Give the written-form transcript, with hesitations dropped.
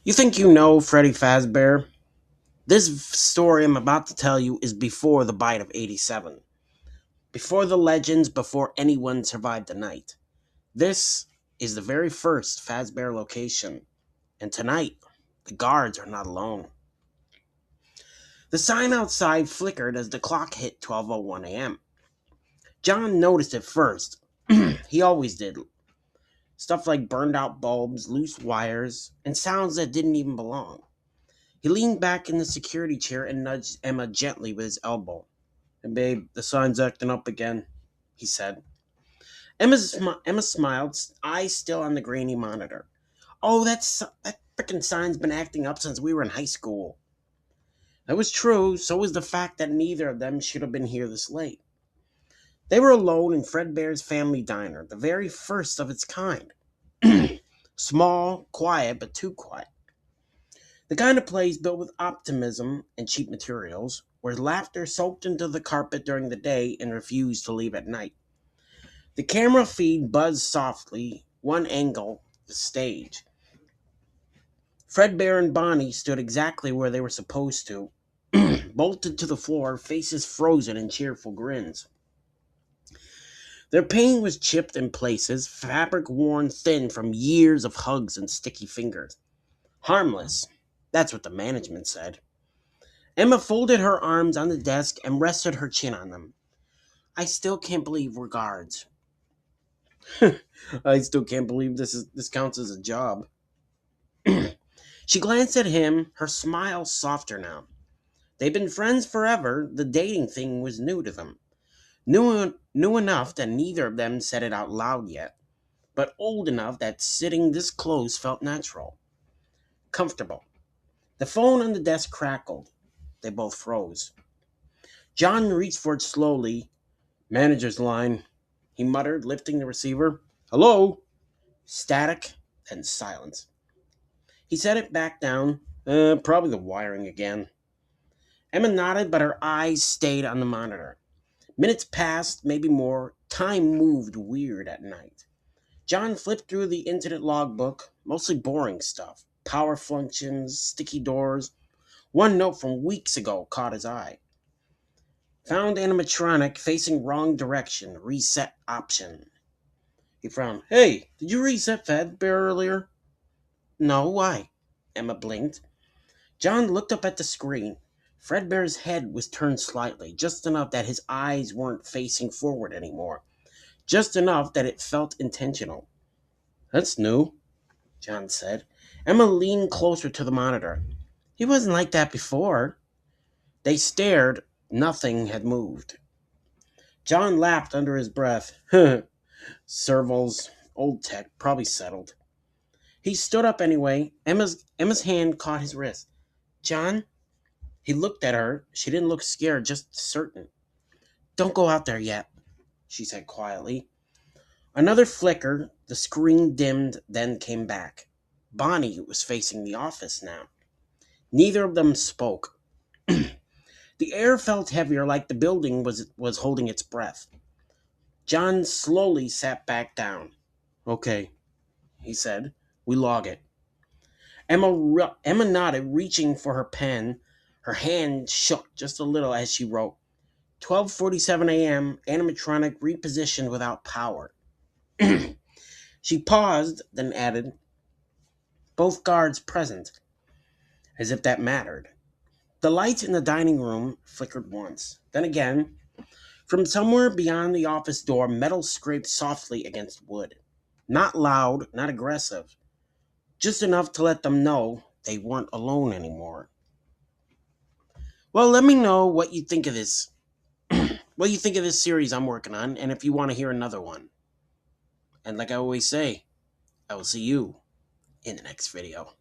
You think you know Freddy Fazbear? This story I'm about to tell you is before the bite of 87. Before the legends, before anyone survived the night. This is the very first Fazbear location. And tonight, the guards are not alone. The sign outside flickered as the clock hit 12:01 a.m. John noticed it first. He always did. Stuff like burned out bulbs, loose wires, and sounds that didn't even belong. He leaned back in the security chair and nudged Emma gently with his elbow. "Hey, babe, the sign's acting up again," he said. Emma smiled, eyes still on the grainy monitor. "Oh, that frickin' sign's been acting up since we were in high school." That was true, so was the fact that neither of them should have been here this late. They were alone in Fredbear's family diner, the very first of its kind. Small, quiet, but too quiet. The kind of place built with optimism and cheap materials, where laughter soaked into the carpet during the day and refused to leave at night. The camera feed buzzed softly, one angle, the stage. Fredbear and Bonnie stood exactly where they were supposed to, bolted to the floor, faces frozen in cheerful grins. Their paint was chipped in places, fabric worn thin from years of hugs and sticky fingers. Harmless, that's what the management said. Emma folded her arms on the desk and rested her chin on them. "I still can't believe we're guards." "I still can't believe this counts as a job." She glanced at him, her smile softer now. They'd been friends forever. The dating thing was new to them. New enough that neither of them said it out loud yet, but old enough that sitting this close felt natural. Comfortable. The phone on the desk crackled. They both froze. John reached for it slowly. "Manager's line," he muttered, lifting the receiver. "Hello?" Static, then silence. He set it back down. Probably the wiring again." Emma nodded, but her eyes stayed on the monitor. Minutes passed, maybe more. Time moved weird at night. John flipped through the incident logbook, mostly boring stuff. Power functions, sticky doors. One note from weeks ago caught his eye. "Found animatronic facing wrong direction. Reset option." He frowned. "Hey, did you reset Fazbear earlier?" "No, why?" Emma blinked. John looked up at the screen. Fredbear's head was turned slightly, just enough that his eyes weren't facing forward anymore. Just enough that it felt intentional. "That's new," John said. Emma leaned closer to the monitor. "He wasn't like that before." They stared. Nothing had moved. John laughed under his breath. "Servals, old tech, probably settled." He stood up anyway. Emma's hand caught his wrist. "John?" He looked at her. She didn't look scared, just certain. "Don't go out there yet," she said quietly. Another flicker. The screen dimmed, then came back. Bonnie was facing the office now. Neither of them spoke. The air felt heavier, like the building was holding its breath. John slowly sat back down. "Okay," he said. "We log it." Emma nodded, reaching for her pen. Her hand shook just a little as she wrote, "12:47 a.m., animatronic repositioned without power." She paused, then added, "Both guards present," as if that mattered. The lights in the dining room flickered once. Then again, from somewhere beyond the office door, metal scraped softly against wood. Not loud, not aggressive. Just enough to let them know they weren't alone anymore. Well, let me know what you think of this. What you think of this series I'm working on, and if you want to hear another one. And like I always say, I will see you in the next video.